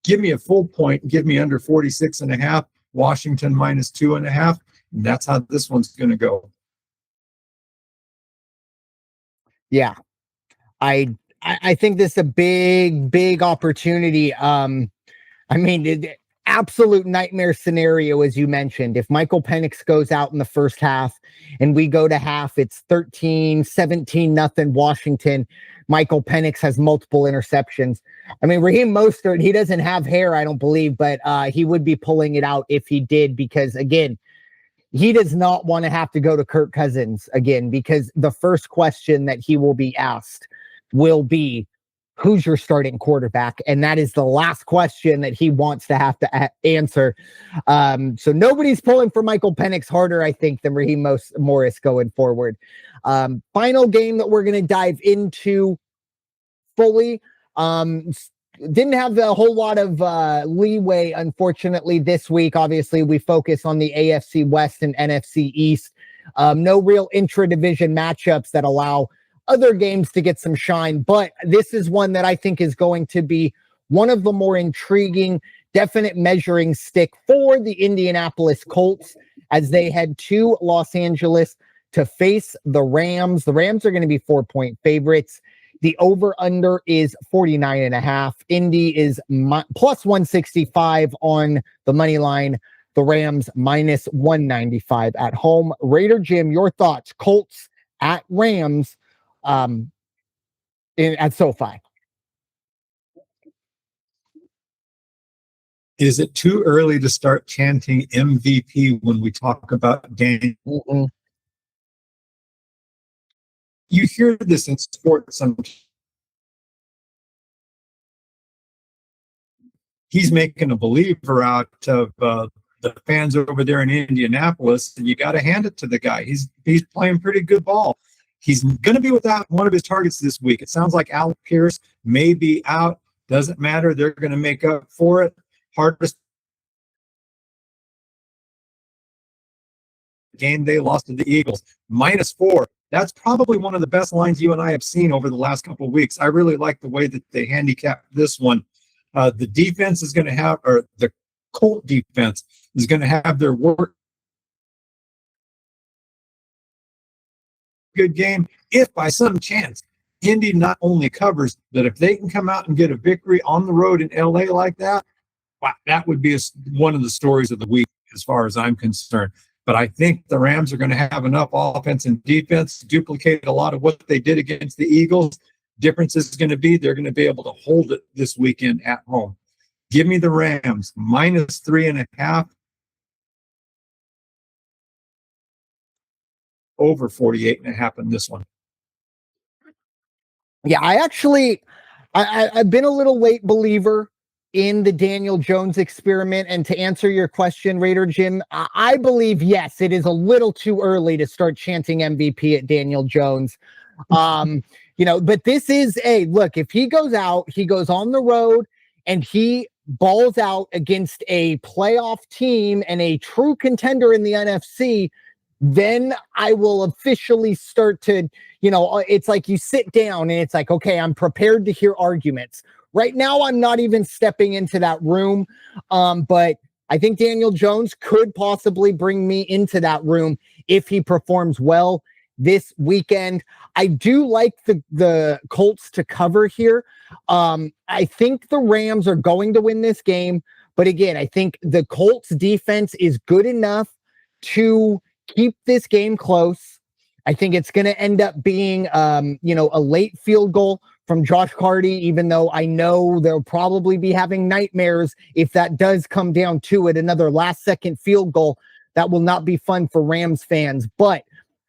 give me a full point, give me under 46.5, Washington -2.5. And that's how this one's going to go. Yeah. I think this is a big opportunity. Absolute nightmare scenario, as you mentioned. If Michael Penix goes out in the first half and we go to half, it's 13-17 Washington. Michael Penix has multiple interceptions. Raheem Mostert, he doesn't have hair, I don't believe, but he would be pulling it out if he did, because again, he does not want to have to go to Kirk Cousins again, because the first question that he will be asked will be, who's your starting quarterback? And that is the last question that he wants to have to answer. So nobody's pulling for Michael Penix harder, I think, than Raheem Morris going forward. Final game that we're going to dive into fully. Didn't have a whole lot of leeway, unfortunately, this week. Obviously, we focus on the AFC West and NFC East. No real intra-division matchups that allow other games to get some shine, but this is one that I think is going to be one of the more intriguing, definite measuring stick for the Indianapolis Colts as they head to Los Angeles to face the Rams. The Rams are going to be 4-point favorites. The over-under is 49.5. Indy is plus 165 on the money line. The Rams minus 195 at home. Raider Jim, your thoughts? Colts at Rams at SoFi. Is it too early to start chanting MVP when we talk about Daniel? Mm-mm. You hear this in sports sometimes. He's making a believer out of the fans over there in Indianapolis, and you got to hand it to the guy. He's playing pretty good ball. He's going to be without one of his targets this week. It sounds like Alec Pierce may be out. Doesn't matter. They're going to make up for it. Hardest game they lost to the Eagles. -4. That's probably one of the best lines you and I have seen over the last couple of weeks. I really like the way that they handicapped this one. The defense is going to have, or the Colt defense is going to have their work. Good game. If by some chance Indy not only covers, but if they can come out and get a victory on the road in LA like that, wow, that would be one of the stories of the week as far as I'm concerned. But I think the Rams are going to have enough offense and defense to duplicate a lot of what they did against the Eagles. Difference is going to be they're going to be able to hold it this weekend at home. Give me the Rams -3.5. Over 48.5 in this one. Yeah, I've been a little late believer in the Daniel Jones experiment. And to answer your question, Raider Jim, I believe, yes, it is a little too early to start chanting MVP at Daniel Jones. But this is look, if he goes out, he goes on the road and he balls out against a playoff team and a true contender in the NFC, then I will officially start to, it's like you sit down and it's like, okay, I'm prepared to hear arguments. Right now, I'm not even stepping into that room. But I think Daniel Jones could possibly bring me into that room if he performs well this weekend. I do like the Colts to cover here. I think the Rams are going to win this game. But again, I think the Colts defense is good enough to keep this game close. I think it's going to end up being, a late field goal from Josh Hardy, even though I know they'll probably be having nightmares if that does come down to it. Another last-second field goal, that will not be fun for Rams fans. But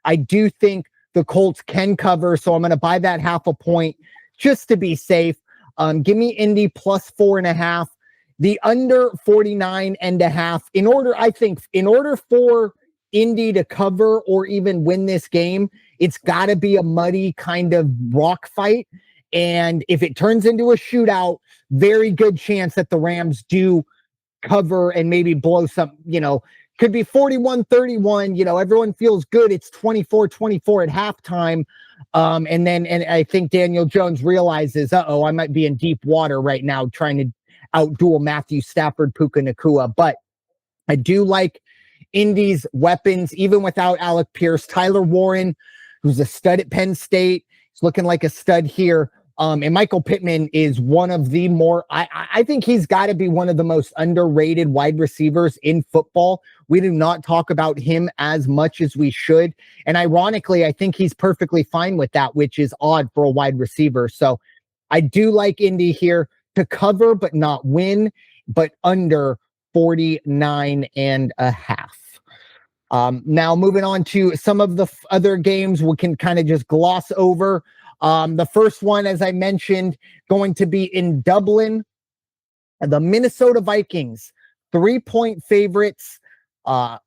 I do think the Colts can cover, so I'm going to buy that 0.5 point just to be safe. Give me Indy +4.5. The under 49.5. In order for Indy to cover or even win this game, it's got to be a muddy kind of rock fight. And if it turns into a shootout, very good chance that the Rams do cover and maybe blow some, could be 41-31. Everyone feels good. It's 24-24 at halftime. And I think Daniel Jones realizes, I might be in deep water right now trying to outduel Matthew Stafford, Puka Nacua. But I do like Indy's weapons, even without Alec Pierce. Tyler Warren, who's a stud at Penn State, he's looking like a stud here. And Michael Pittman is one of the more, I think he's got to be one of the most underrated wide receivers in football. We do not talk about him as much as we should. And ironically, I think he's perfectly fine with that, which is odd for a wide receiver. So I do like Indy here to cover, but not win, but under 49.5. Now moving on to some of the other games we can kind of just gloss over. The first one, as I mentioned, going to be in Dublin. The Minnesota Vikings, 3-point favorites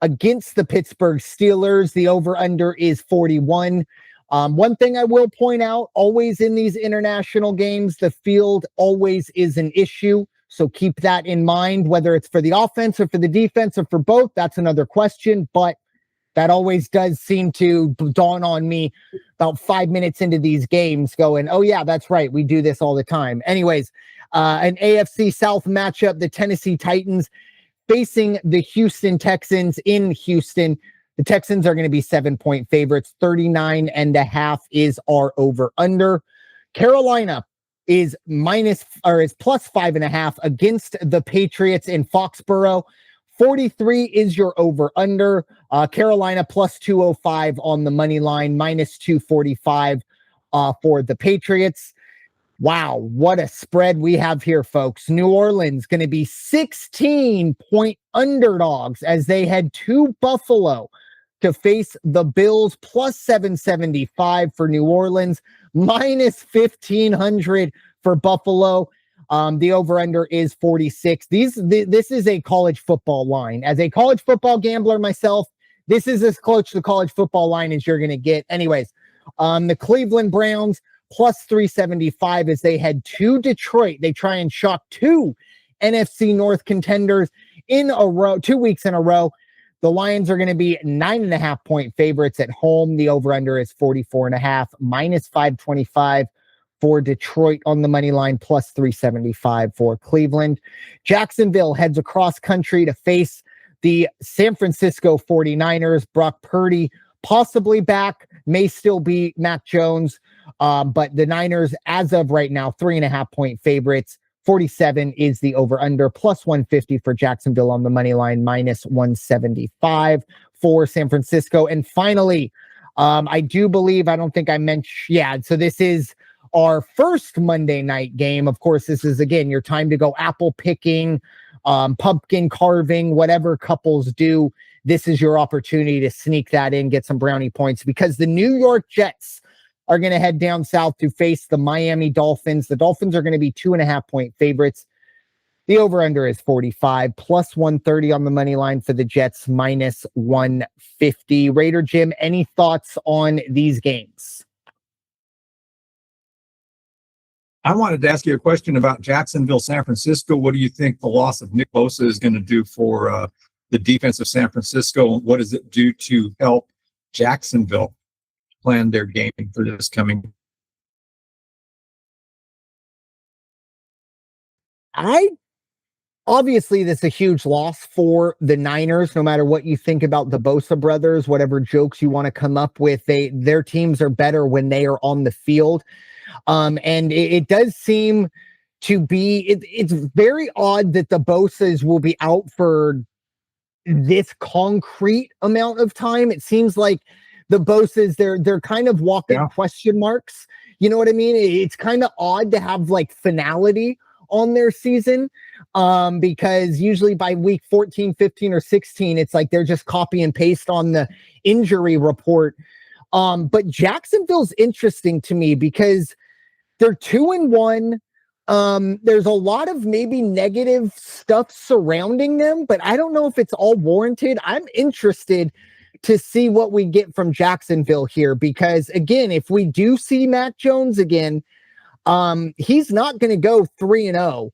against the Pittsburgh Steelers. The over-under is 41. One thing I will point out, always in these international games, the field always is an issue. So keep that in mind, whether it's for the offense or for the defense or for both. That's another question, but that always does seem to dawn on me about 5 minutes into these games going, oh yeah, that's right. We do this all the time. Anyways, an AFC South matchup, the Tennessee Titans facing the Houston Texans in Houston. The Texans are going to be 7-point favorites. 39.5 is our over under. Carolina is plus 5.5 against the Patriots in Foxborough. 43 is your over under. Carolina plus 205 on the money line, minus 245 for the Patriots. Wow, what a spread we have here, folks. New Orleans going to be 16-point underdogs as they head to Buffalo to face the Bills, plus 775 for New Orleans, minus 1,500 for Buffalo. The over-under is 46. This is a college football line. As a college football gambler myself, this is as close to the college football line as you're going to get. Anyways, the Cleveland Browns, plus 375 as they head to Detroit. They try and shock two NFC North contenders in a row, 2 weeks in a row. The Lions are going to be 9.5-point favorites at home. The over-under is 44.5, minus 525 for Detroit on the money line, plus 375 for Cleveland. Jacksonville heads across country to face the San Francisco 49ers. Brock Purdy possibly back, may still be Mac Jones, but the Niners, as of right now, 3.5-point favorites. 47 is the over-under, plus 150 for Jacksonville on the money line, minus 175 for San Francisco. And finally, I do believe, I don't think I mentioned, so this is our first Monday night game. Of course, this is, again, your time to go apple picking, pumpkin carving, whatever couples do. This is your opportunity to sneak that in, get some brownie points, because the New York Jets are going to head down south to face the Miami Dolphins. The Dolphins are going to be 2.5-point favorites. The over-under is 45, plus 130 on the money line for the Jets, minus 150. Raider Jim, any thoughts on these games? I wanted to ask you a question about Jacksonville, San Francisco. What do you think the loss of Nick Bosa is going to do for the defense of San Francisco? What does it do to help Jacksonville plan their game for this coming? Obviously, this is a huge loss for the Niners, no matter what you think about the Bosa brothers, whatever jokes you want to come up with. Their teams are better when they are on the field. And it does seem to be, it's very odd that the Bosas will be out for this concrete amount of time. It seems like the Bosas, they're kind of walking question marks. You know what I mean? It's kind of odd to have like finality on their season, because usually by week 14, 15, or 16, it's like they're just copy and paste on the injury report. But Jacksonville's interesting to me because they're 2-1. There's a lot of maybe negative stuff surrounding them, but I don't know if it's all warranted. I'm interested to see what we get from Jacksonville here, because again, if we do see Mac Jones again, he's not going to go 3-0,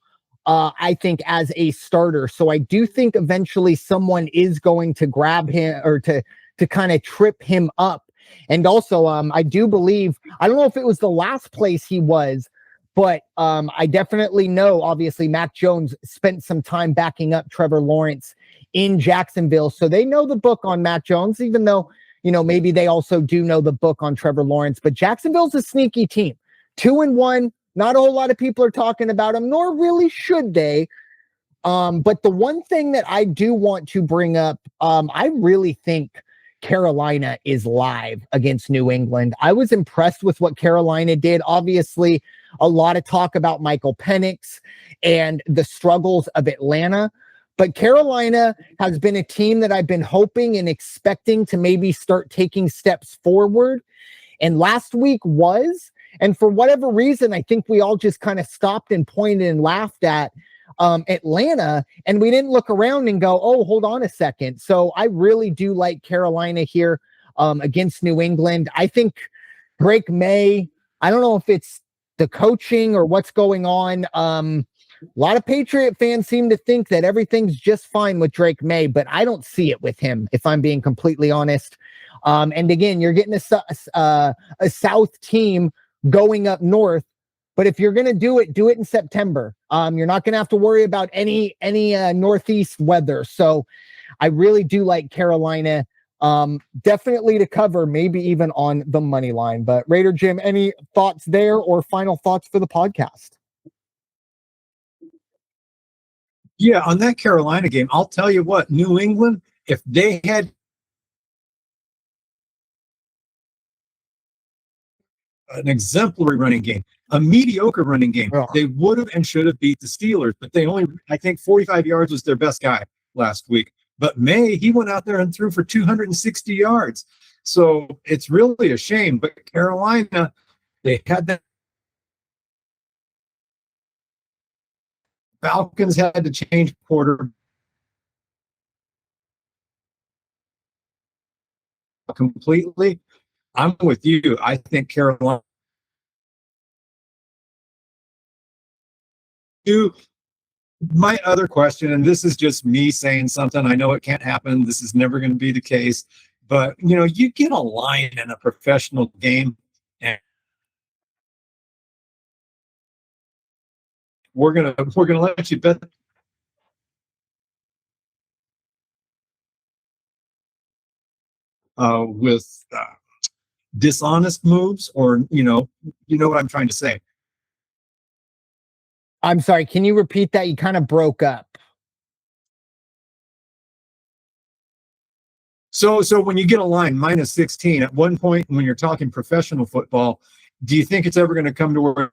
I think, as a starter. So I do think eventually someone is going to grab him or to kind of trip him up. And also, I do believe, I don't know if it was the last place he was, but I definitely know, obviously, Mac Jones spent some time backing up Trevor Lawrence in Jacksonville. So they know the book on Mac Jones, even though, maybe they also do know the book on Trevor Lawrence. But Jacksonville's a sneaky team. 2-1. Not a whole lot of people are talking about them, nor really should they. But the one thing that I do want to bring up, I really think Carolina is live against New England. I was impressed with what Carolina did. Obviously, a lot of talk about Michael Penix and the struggles of Atlanta. But Carolina has been a team that I've been hoping and expecting to maybe start taking steps forward. And last week was, And for whatever reason, I think we all just kind of stopped and pointed and laughed at Atlanta, and we didn't look around and go, oh, hold on a second. So I really do like Carolina here against New England. I think Drake May, I don't know if it's the coaching or what's going on. A lot of Patriot fans seem to think that everything's just fine with Drake May, but I don't see it with him, if I'm being completely honest. And again, you're getting a South team going up north. But if you're going to do it in September. You're not going to have to worry about any Northeast weather. So I really do like Carolina. Definitely to cover, maybe even on the money line. But Raider Jim, any thoughts there or final thoughts for the podcast? Yeah, on that Carolina game, I'll tell you what, New England, if they had an exemplary running game, a mediocre running game, they would have and should have beat the Steelers, but they only, I think 45 yards was their best guy last week. But May, he went out there and threw for 260 yards. So it's really a shame. But Carolina, they had that. Falcons had to change quarter completely. I'm with you. I think Carolina. My other question, and this is just me saying something, I know it can't happen. This is never going to be the case. But, you get a line in a professional game, and we're gonna let you bet with dishonest moves, or what I'm trying to say. I'm sorry, can you repeat that? You kind of broke up. So when you get a line minus 16, at one point when you're talking professional football, do you think it's ever going to come to where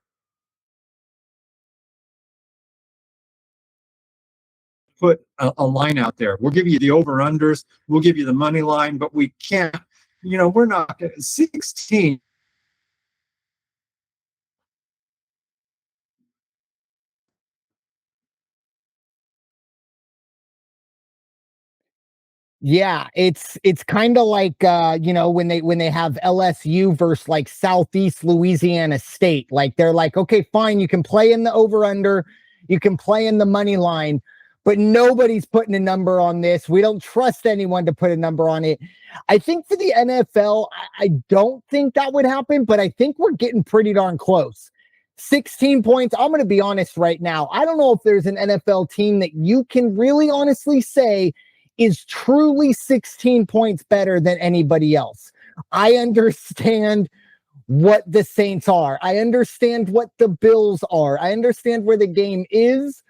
put a line out there? We'll give you the over-unders, we'll give you the money line, but we can't, we're not 16. Yeah, it's kind of like when they have LSU versus like Southeast Louisiana State. Like they're like, okay, fine, you can play in the over under, you can play in the money line, but nobody's putting a number on this. We don't trust anyone to put a number on it. I think for the NFL, I don't think that would happen, but I think we're getting pretty darn close. 16 points. I'm going to be honest right now. I don't know if there's an NFL team that you can really honestly say is truly 16 points better than anybody else. I understand what the Saints are. I understand what the Bills are. I understand where the game is.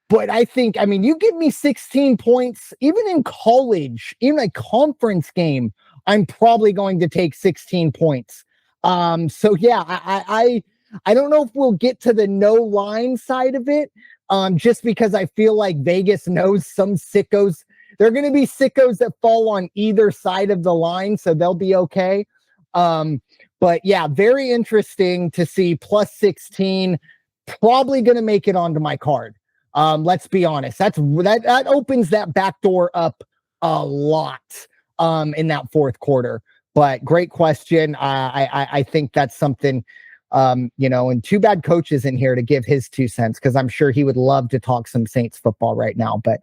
But I think, you give me 16 points, even in college, even a conference game, I'm probably going to take 16 points. So yeah, I don't know if we'll get to the no line side of it. Just because I feel like Vegas knows some sickos. There are going to be sickos that fall on either side of the line, so they'll be okay. But yeah, very interesting to see plus 16. Probably going to make it onto my card. Let's be honest. That opens that back door up a lot in that fourth quarter. But great question. I think that's something. And too bad Coach is in here to give his 2 cents, because I'm sure he would love to talk some Saints football right now. But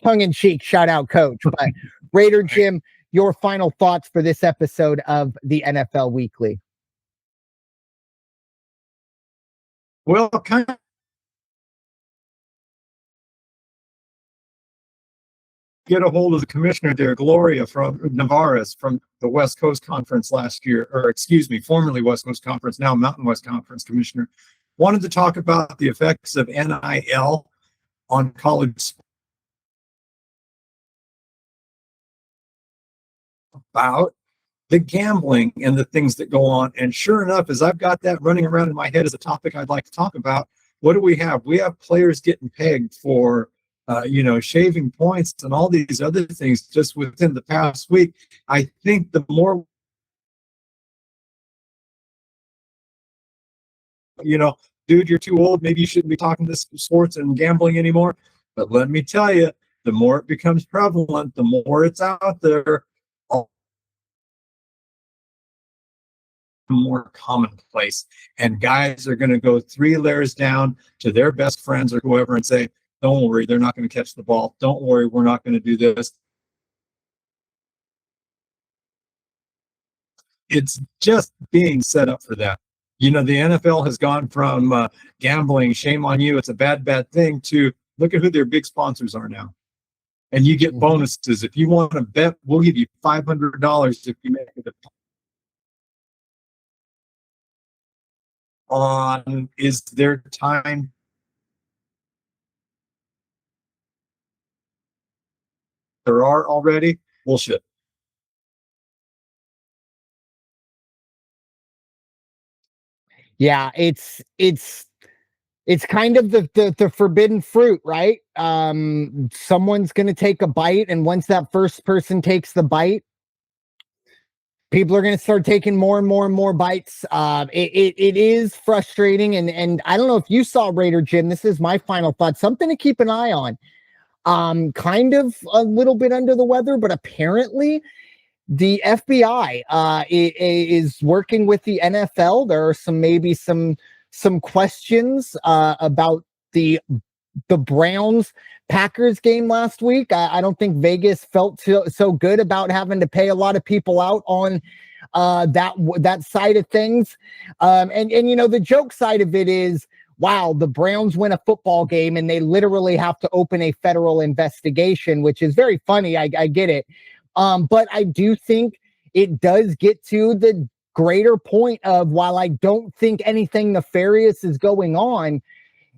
tongue in cheek, shout out Coach. But Raider Jim, your final thoughts for this episode of the NFL Weekly. Well, kind of get a hold of the commissioner there, Gloria from Navarez from the West Coast Conference last year, or excuse me, formerly West Coast Conference, now Mountain West Conference commissioner. Wanted to talk about the effects of NIL on college, about the gambling and the things that go on. And sure enough, as I've got that running around in my head as a topic I'd like to talk about, what do we have? We have players getting pegged for shaving points and all these other things just within the past week. I think the more dude, you're too old. Maybe you shouldn't be talking this sports and gambling anymore. But let me tell you, the more it becomes prevalent, the more it's out there, more commonplace. And guys are going to go 3 layers down to their best friends or whoever and say, don't worry, they're not going to catch the ball. Don't worry, we're not going to do this. It's just being set up for that. The NFL has gone from gambling, shame on you, it's a bad thing, to look at who their big sponsors are now. And you get bonuses. If you want to bet, we'll give you $500 if you make it on. Is there time? There are already? Bullshit. Yeah, it's kind of the forbidden fruit, right? Someone's going to take a bite, and once that first person takes the bite, people are going to start taking more and more and more bites. It is frustrating, and I don't know if you saw Raider Jim. This is my final thought. Something to keep an eye on. Kind of a little bit under the weather, but apparently the FBI is working with the NFL. There are maybe some questions about the Browns Packers game last week. I don't think Vegas felt so good about having to pay a lot of people out on that side of things. And the joke side of it is, wow, the Browns win a football game and they literally have to open a federal investigation, which is very funny. I get it. But I do think it does get to the greater point of, while I don't think anything nefarious is going on,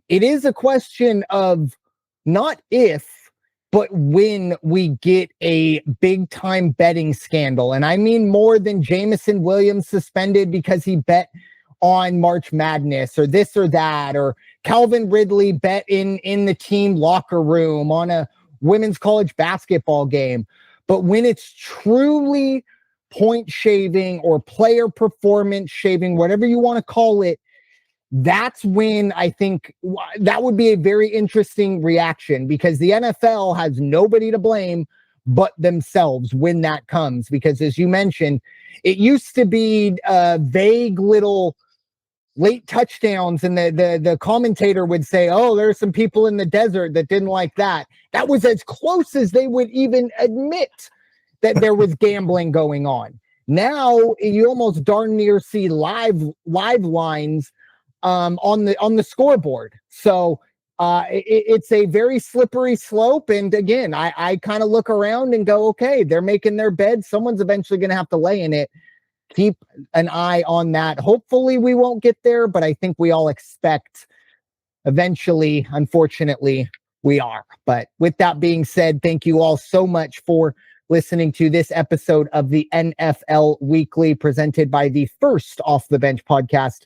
it is a question of not if, but when we get a big time betting scandal. And I mean more than Jameson Williams suspended because he bet on March Madness or this or that, or Calvin Ridley bet in the team locker room on a women's college basketball game. But when it's truly point shaving or player performance shaving, whatever you want to call it, that's when I think that would be a very interesting reaction, because the NFL has nobody to blame but themselves when that comes. Because as you mentioned, it used to be vague little late touchdowns, and the commentator would say, oh, there are some people in the desert that didn't like that. That was as close as they would even admit that there was gambling going on. Now you almost darn near see live lines on the scoreboard. So it's a very slippery slope. And again, I kind of look around and go, okay, they're making their bed. Someone's eventually going to have to lay in it. Keep an eye on that. Hopefully we won't get there, but I think we all expect eventually, unfortunately, we are. But with that being said, thank you all so much for listening to this episode of the NFL Weekly, presented by the First Off the Bench podcast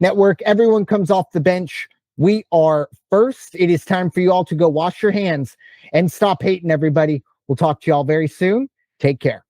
network. Everyone comes off the bench. We are First. It is time for you all to go wash your hands and stop hating, everybody. We'll talk to you all very soon. Take care.